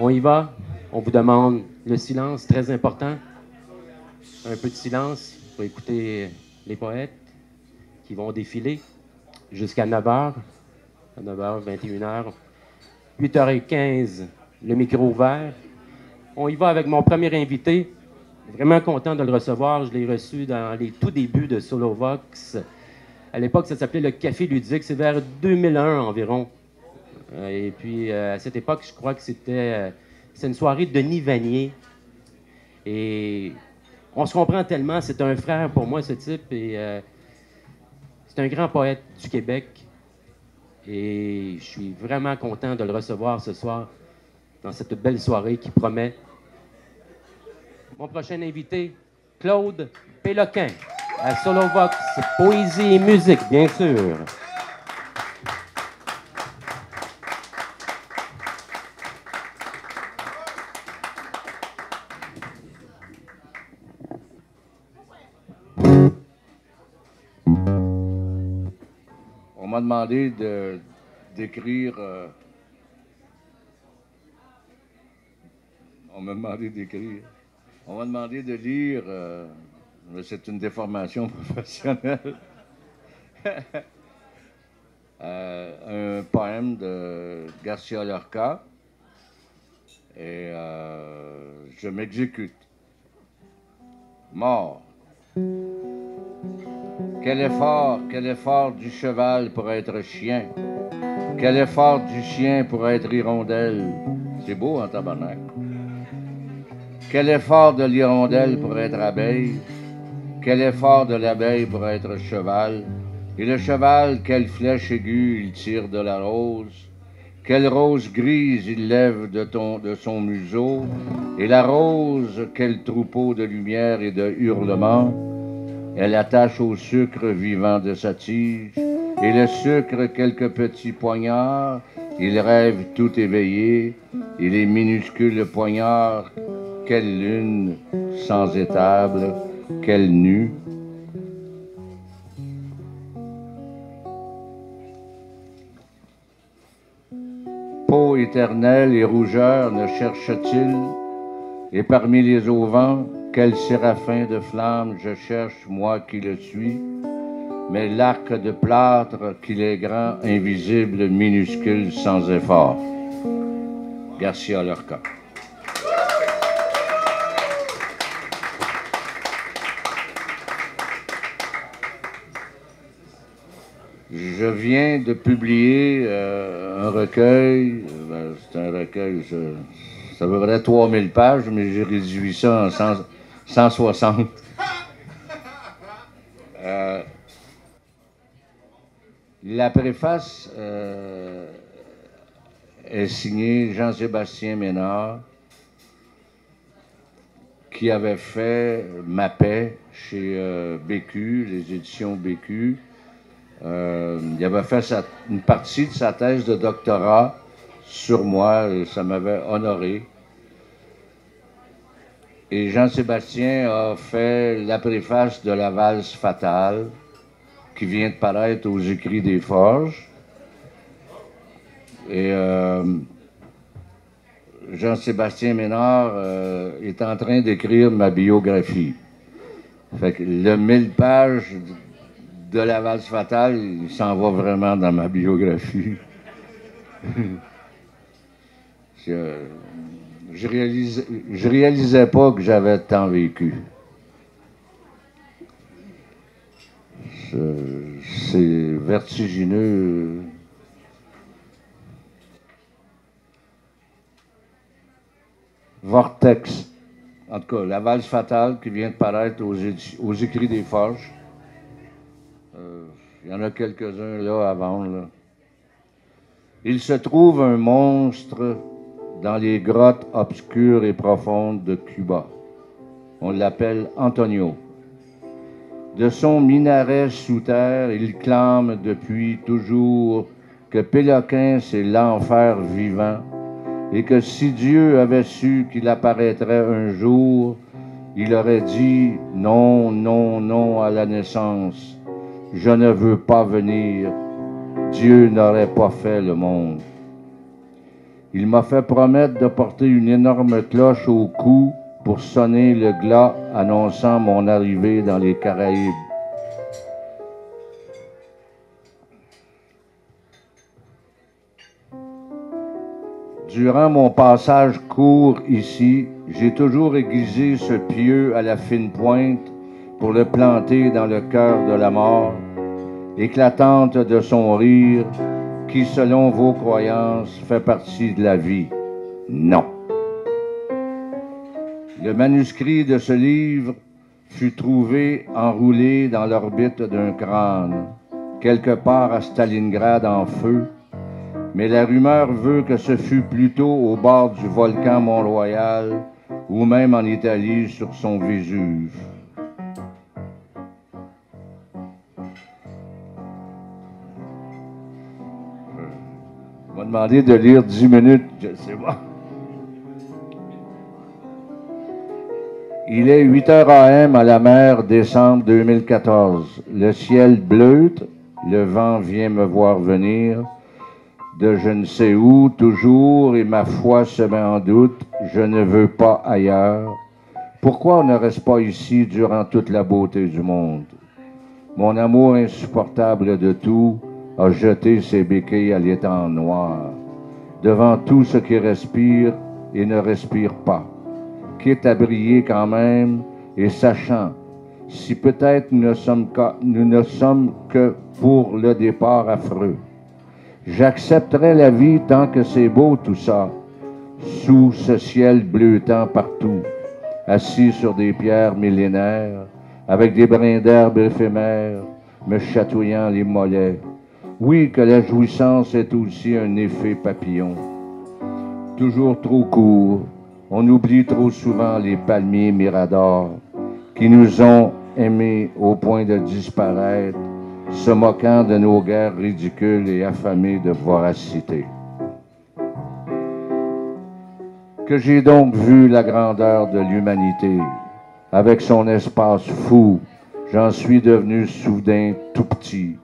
On y va. On vous demande le silence, très important. Un peu de silence pour écouter les poètes qui vont défiler jusqu'à 9h. À 9h, 21h, 8h15, le micro ouvert. On y va avec mon premier invité. Vraiment content de le recevoir. Je l'ai reçu dans les tout débuts de Solovox. À l'époque, ça s'appelait le Café Ludique. C'est vers 2001 environ. Et puis, à cette époque, je crois que c'était une soirée de Denis Vanier. Et on se comprend tellement. C'est un frère pour moi, ce type. Et c'est un grand poète du Québec. Et je suis vraiment content de le recevoir ce soir dans cette belle soirée qui promet. Mon prochain invité, Claude Péloquin, à Solovox, poésie et musique, bien sûr. On m'a demandé d'écrire. On m'a demandé d'écrire. On m'a demandé de lire. Mais c'est une déformation professionnelle. Un poème de Garcia Lorca. Et je m'exécute. Mort. Quel effort du cheval pour être chien. Quel effort du chien pour être hirondelle. C'est beau en tabarnak. Quel effort de l'hirondelle pour être abeille. Quel effort de l'abeille pour être cheval. Et le cheval, quelle flèche aiguë il tire de la rose. Quelle rose grise il lève de son museau. Et la rose, quel troupeau de lumière et de hurlements. Elle attache au sucre vivant de sa tige, et le sucre quelques petits poignards, il rêve tout éveillé, et les minuscules poignards, quelle lune sans étable, quelle nue. Peau éternelle et rougeur ne cherche-t-il, et parmi les auvents, quel séraphin de flamme je cherche, moi qui le suis, mais l'arc de plâtre qu'il est grand, invisible, minuscule, sans effort. Garcia Lorca. Je viens de publier un recueil, c'est un recueil, ça veut dire 3000 pages, mais j'ai réduit ça en 160. La préface est signée Jean-Sébastien Ménard, qui avait fait Ma paix chez BQ, les éditions BQ. Il avait fait une partie de sa thèse de doctorat sur moi, et ça m'avait honoré. Et Jean-Sébastien a fait la préface de La valse fatale, qui vient de paraître aux Écrits des Forges. Et Jean-Sébastien Ménard est en train d'écrire ma biographie. Fait que le 1000 pages de La valse fatale, il s'en va vraiment dans ma biographie. Je réalisais pas que j'avais tant vécu. C'est vertigineux. Vortex. En tout cas, La valse fatale qui vient de paraître aux Écrits des Forges. Il y en a quelques-uns là à vendre. Là. Il se trouve un monstre dans les grottes obscures et profondes de Cuba. On l'appelle Antonio. De son minaret sous terre, il clame depuis toujours que Péloquin, c'est l'enfer vivant, et que si Dieu avait su qu'il apparaîtrait un jour, il aurait dit non, non, non à la naissance. Je ne veux pas venir. Dieu n'aurait pas fait le monde. Il m'a fait promettre de porter une énorme cloche au cou pour sonner le glas annonçant mon arrivée dans les Caraïbes. Durant mon passage court ici, j'ai toujours aiguisé ce pieu à la fine pointe pour le planter dans le cœur de la mort, éclatante de son rire, qui, selon vos croyances, fait partie de la vie. Non. Le manuscrit de ce livre fut trouvé enroulé dans l'orbite d'un crâne, quelque part à Stalingrad en feu, mais la rumeur veut que ce fut plutôt au bord du volcan Mont-Royal ou même en Italie sur son Vésuve. On m'a demandé de lire 10 minutes, je sais pas. Il est 8 heures AM à la mer, décembre 2014. Le ciel bleute, le vent vient me voir venir. De je ne sais où, toujours, et ma foi se met en doute, je ne veux pas ailleurs. Pourquoi on ne reste pas ici durant toute la beauté du monde? Mon amour insupportable de tout a jeté ses béquilles à l'étang noir, devant tout ce qui respire et ne respire pas, quitte à briller quand même, et sachant, si peut-être nous ne sommes que pour le départ affreux. J'accepterai la vie tant que c'est beau tout ça, sous ce ciel bleutant partout, assis sur des pierres millénaires, avec des brins d'herbe éphémères, me chatouillant les mollets. Oui, que la jouissance est aussi un effet papillon. Toujours trop court, on oublie trop souvent les palmiers miradors qui nous ont aimés au point de disparaître, se moquant de nos guerres ridicules et affamés de voracité. Que j'ai donc vu la grandeur de l'humanité, avec son espace fou, j'en suis devenu soudain tout petit.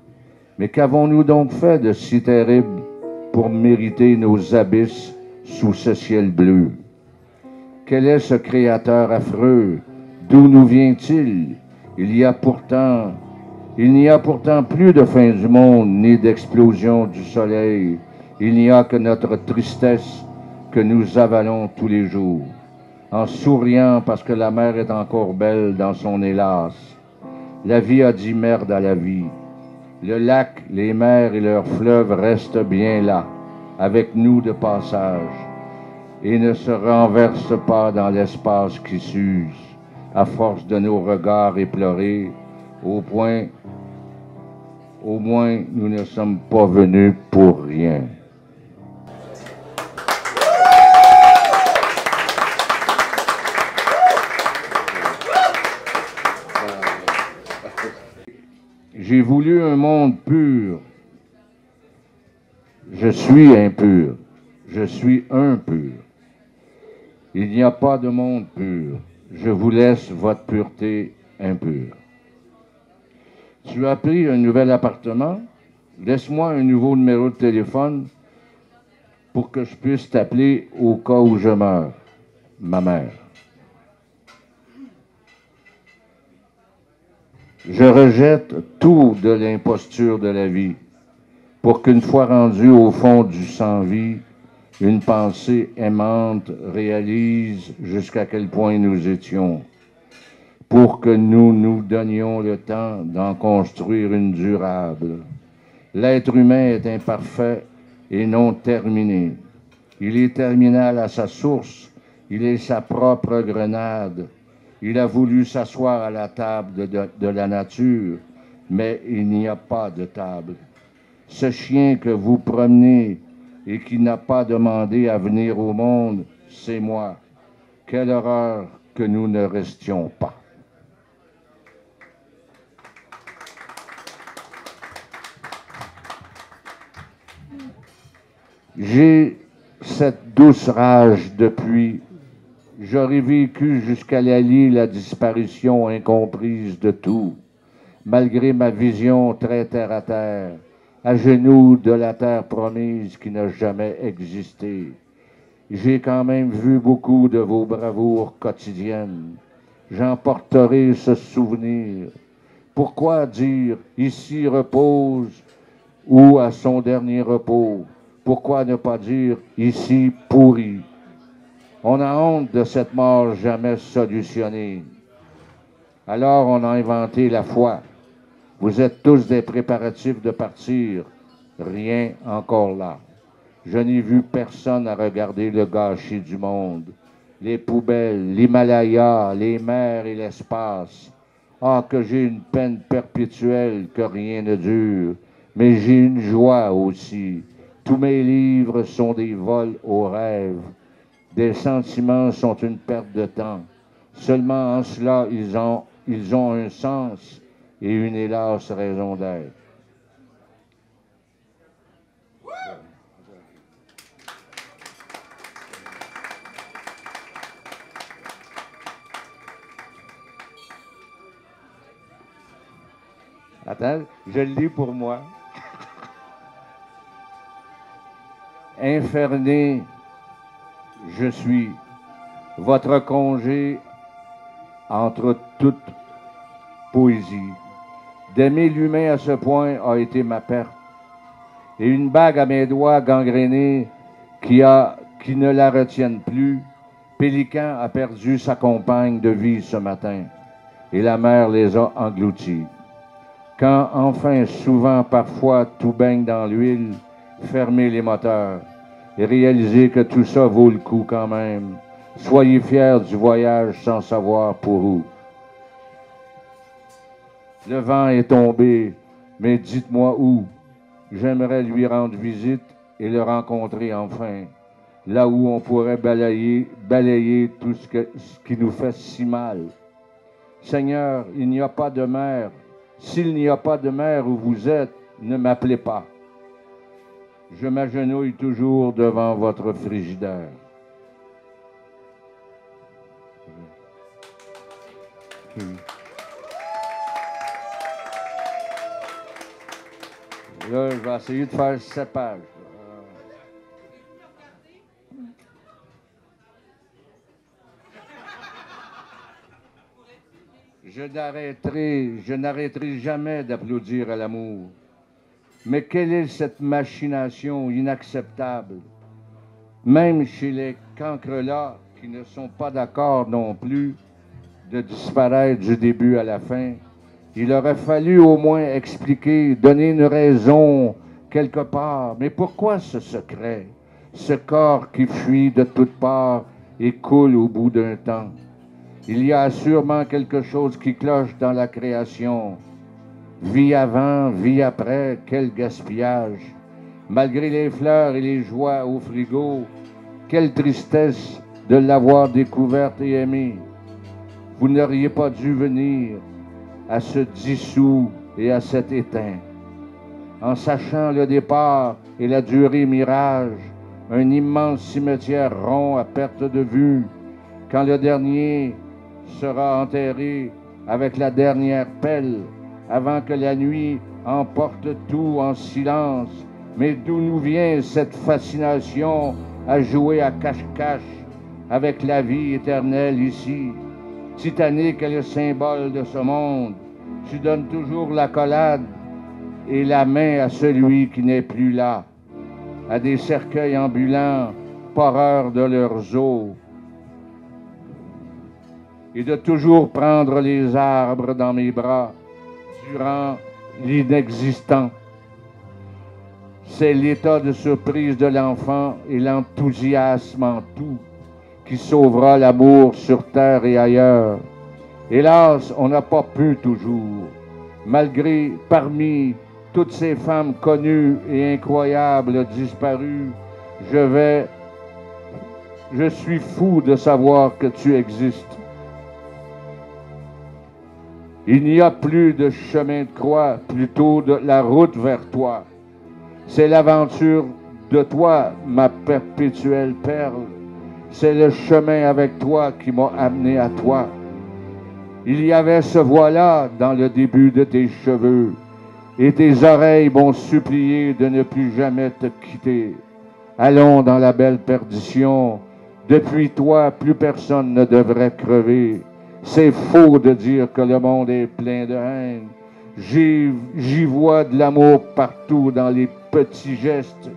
Mais qu'avons-nous donc fait de si terrible pour mériter nos abysses sous ce ciel bleu? Quel est ce créateur affreux? D'où nous vient-il? Il n'y a pourtant plus de fin du monde, ni d'explosion du soleil. Il n'y a que notre tristesse que nous avalons tous les jours, en souriant parce que la mer est encore belle dans son hélas. La vie a dit merde à la vie. Le lac, les mers et leurs fleuves restent bien là, avec nous de passage, et ne se renversent pas dans l'espace qui s'use, à force de nos regards éplorés, au moins nous ne sommes pas venus pour rien. J'ai voulu un monde pur. Je suis impur. Je suis impur. Il n'y a pas de monde pur. Je vous laisse votre pureté impure. Tu as pris un nouvel appartement? Laisse-moi un nouveau numéro de téléphone pour que je puisse t'appeler au cas où je meurs. Ma mère. Je rejette tout de l'imposture de la vie pour qu'une fois rendu au fond du sans-vie, une pensée aimante réalise jusqu'à quel point nous étions, pour que nous nous donnions le temps d'en construire une durable. L'être humain est imparfait et non terminé. Il est terminal à sa source, il est sa propre grenade. Il a voulu s'asseoir à la table de la nature, mais il n'y a pas de table. Ce chien que vous promenez et qui n'a pas demandé à venir au monde, c'est moi. Quelle horreur que nous ne restions pas. J'ai cette douce rage depuis. J'aurais vécu jusqu'à la disparition incomprise de tout, malgré ma vision très terre-à-terre, à genoux de la terre promise qui n'a jamais existé. J'ai quand même vu beaucoup de vos bravoures quotidiennes. J'en porterai ce souvenir. Pourquoi dire ici repose ou à son dernier repos? Pourquoi ne pas dire ici pourri? On a honte de cette mort jamais solutionnée. Alors on a inventé la foi. Vous êtes tous des préparatifs de partir. Rien encore là. Je n'ai vu personne à regarder le gâchis du monde. Les poubelles, l'Himalaya, les mers et l'espace. Ah, que j'ai une peine perpétuelle, que rien ne dure. Mais j'ai une joie aussi. Tous mes livres sont des vols aux rêves. Des sentiments sont une perte de temps. Seulement en cela, ils ont un sens et une hélas raison d'être. Attends, je le lis pour moi. Inferné, je suis votre congé entre toute poésie. D'aimer l'humain à ce point a été ma perte. Et une bague à mes doigts gangrénés qui ne la retiennent plus. Pélican a perdu sa compagne de vie ce matin. Et la mer les a engloutis. Quand enfin, souvent, parfois, tout baigne dans l'huile, fermez les moteurs et réalisez que tout ça vaut le coup quand même. Soyez fiers du voyage sans savoir pour où. Le vent est tombé, mais dites-moi où. J'aimerais lui rendre visite et le rencontrer enfin, là où on pourrait balayer tout ce qui nous fait si mal. Seigneur, il n'y a pas de mer. S'il n'y a pas de mer où vous êtes, ne m'appelez pas. Je m'agenouille toujours devant votre frigidaire. Là, je vais essayer de faire 7 pages. Je n'arrêterai jamais d'applaudir à l'amour. Mais quelle est cette machination inacceptable? Même chez les cancrelats qui ne sont pas d'accord non plus de disparaître du début à la fin, il aurait fallu au moins expliquer, donner une raison quelque part. Mais pourquoi ce secret? Ce corps qui fuit de toutes parts et coule au bout d'un temps. Il y a sûrement quelque chose qui cloche dans la création. Vie avant, vie après, quel gaspillage. Malgré les fleurs et les joies au frigo, quelle tristesse de l'avoir découverte et aimée. Vous n'auriez pas dû venir à ce dissous et à cet éteint. En sachant le départ et la durée mirage, un immense cimetière rond à perte de vue, quand le dernier sera enterré avec la dernière pelle, avant que la nuit emporte tout en silence. Mais d'où nous vient cette fascination à jouer à cache-cache avec la vie éternelle ici? Titanic est le symbole de ce monde. Tu donnes toujours l'accolade et la main à celui qui n'est plus là, à des cercueils ambulants, poreurs de leurs os, et de toujours prendre les arbres dans mes bras durant l'inexistant. C'est l'état de surprise de l'enfant et l'enthousiasme en tout qui sauvera l'amour sur terre et ailleurs. Hélas, on n'a pas pu toujours, malgré parmi toutes ces femmes connues et incroyables disparues, je suis fou de savoir que tu existes. Il n'y a plus de chemin de croix, plutôt de la route vers toi. C'est l'aventure de toi, ma perpétuelle perle. C'est le chemin avec toi qui m'a amené à toi. Il y avait ce voilà dans le début de tes cheveux, et tes oreilles m'ont supplié de ne plus jamais te quitter. Allons dans la belle perdition. Depuis toi, plus personne ne devrait crever. C'est faux de dire que le monde est plein de haine. J'y vois de l'amour partout dans les petits gestes.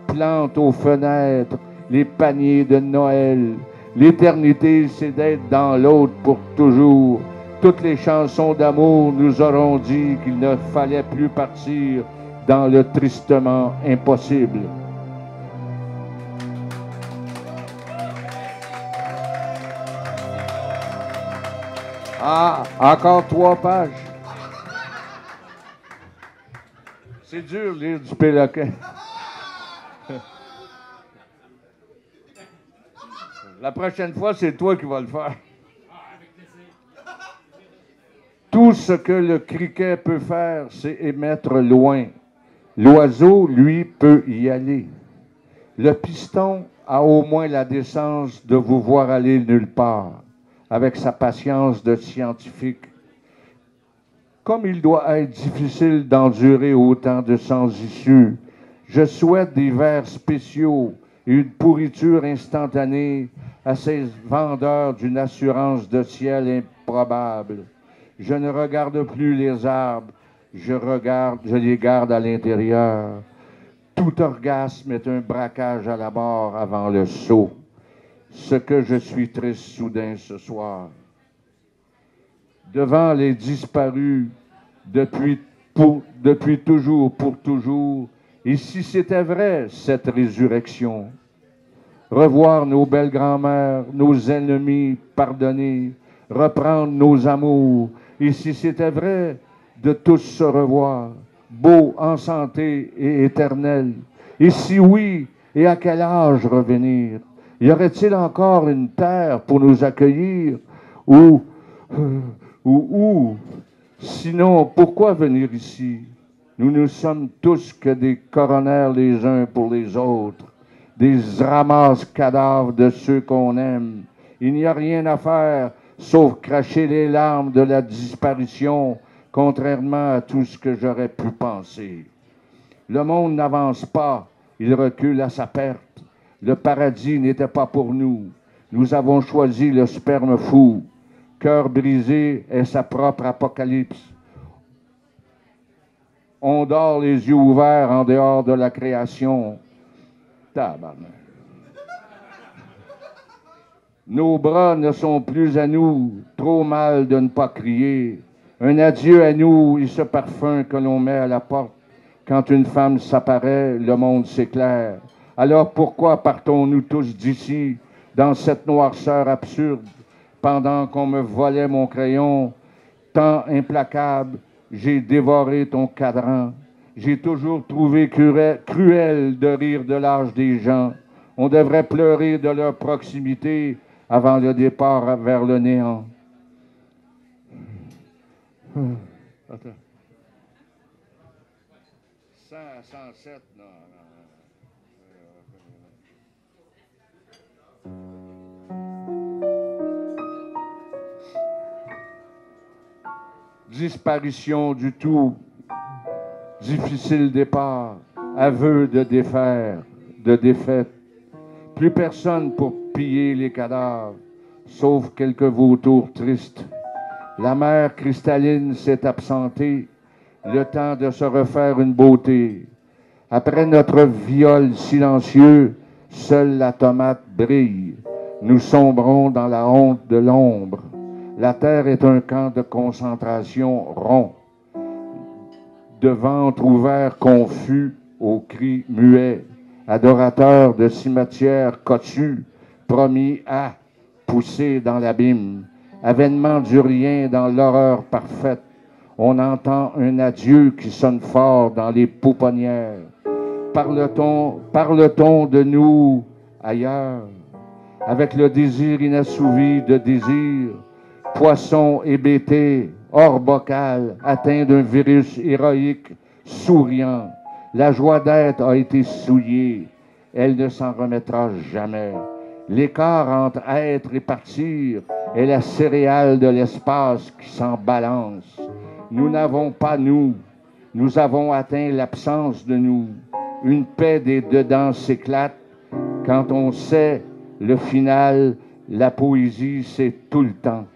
Plantes aux fenêtres, les paniers de Noël. L'éternité, c'est d'être dans l'autre pour toujours. Toutes les chansons d'amour nous auront dit qu'il ne fallait plus partir dans le tristement impossible. Ah, encore 3 pages. C'est dur lire du Péloquin. La prochaine fois, c'est toi qui vas le faire. Tout ce que le criquet peut faire, c'est émettre loin. L'oiseau, lui, peut y aller. Le piston a au moins la décence de vous voir aller nulle part, avec sa patience de scientifique. Comme il doit être difficile d'endurer autant de sans-issue, je souhaite des vers spéciaux et une pourriture instantanée à ces vendeurs d'une assurance de ciel improbable. Je ne regarde plus les arbres, je les garde à l'intérieur. Tout orgasme est un braquage à la barre avant le saut. Ce que je suis triste soudain ce soir. Devant les disparus, depuis toujours, pour toujours, et si c'était vrai, cette résurrection, revoir nos belles grand-mères, nos ennemis pardonnés, reprendre nos amours, et si c'était vrai, de tous se revoir, beaux, en santé et éternels, et si oui, et à quel âge revenir? Y aurait-il encore une terre pour nous accueillir? Ou, sinon, pourquoi venir ici? Nous ne sommes tous que des coronaires les uns pour les autres, des ramasses-cadavres de ceux qu'on aime. Il n'y a rien à faire, sauf cracher les larmes de la disparition, contrairement à tout ce que j'aurais pu penser. Le monde n'avance pas, il recule à sa perte. Le paradis n'était pas pour nous. Nous avons choisi le sperme fou. Cœur brisé est sa propre apocalypse. On dort les yeux ouverts en dehors de la création. Tabarnak. Nos bras ne sont plus à nous, trop mal de ne pas crier. Un adieu à nous et ce parfum que l'on met à la porte. Quand une femme s'apparaît, le monde s'éclaire. Alors pourquoi partons-nous tous d'ici, dans cette noirceur absurde, pendant qu'on me volait mon crayon, tant implacable, j'ai dévoré ton cadran. J'ai toujours trouvé cruel de rire de l'âge des gens. On devrait pleurer de leur proximité avant le départ vers le néant. Attends. 100 à 107, non. Disparition du tout, difficile départ, aveu de défaite. Plus personne pour piller les cadavres, sauf quelques vautours tristes. La mer cristalline s'est absentée, le temps de se refaire une beauté. Après notre viol silencieux, seule la tomate brille. Nous sombrons dans la honte de l'ombre. La terre est un camp de concentration rond. De ventre ouvert confus aux cris muets. Adorateurs de cimetières cossus, promis à pousser dans l'abîme. Avènement du rien dans l'horreur parfaite. On entend un adieu qui sonne fort dans les pouponnières. Parle-t-on de nous ailleurs, avec le désir inassouvi de désir, poisson hébété, hors bocal, atteint d'un virus héroïque, souriant. La joie d'être a été souillée, elle ne s'en remettra jamais. L'écart entre être et partir est la céréale de l'espace qui s'en balance. Nous n'avons pas nous avons atteint l'absence de nous. Une paix des dedans s'éclate, Quand on sait le final, la poésie, c'est tout le temps.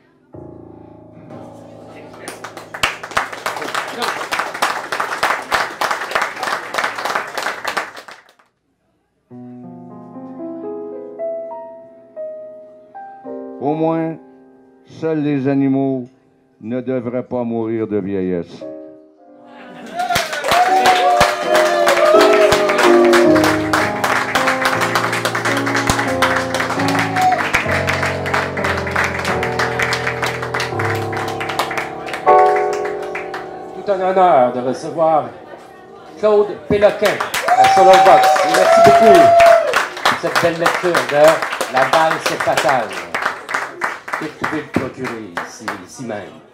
Au moins, seuls les animaux ne devraient pas mourir de vieillesse. Tout un honneur de recevoir Claude Péloquin à Solobox. Merci beaucoup pour cette belle lecture de La valse fatale que vous pouvez le procurer ici même.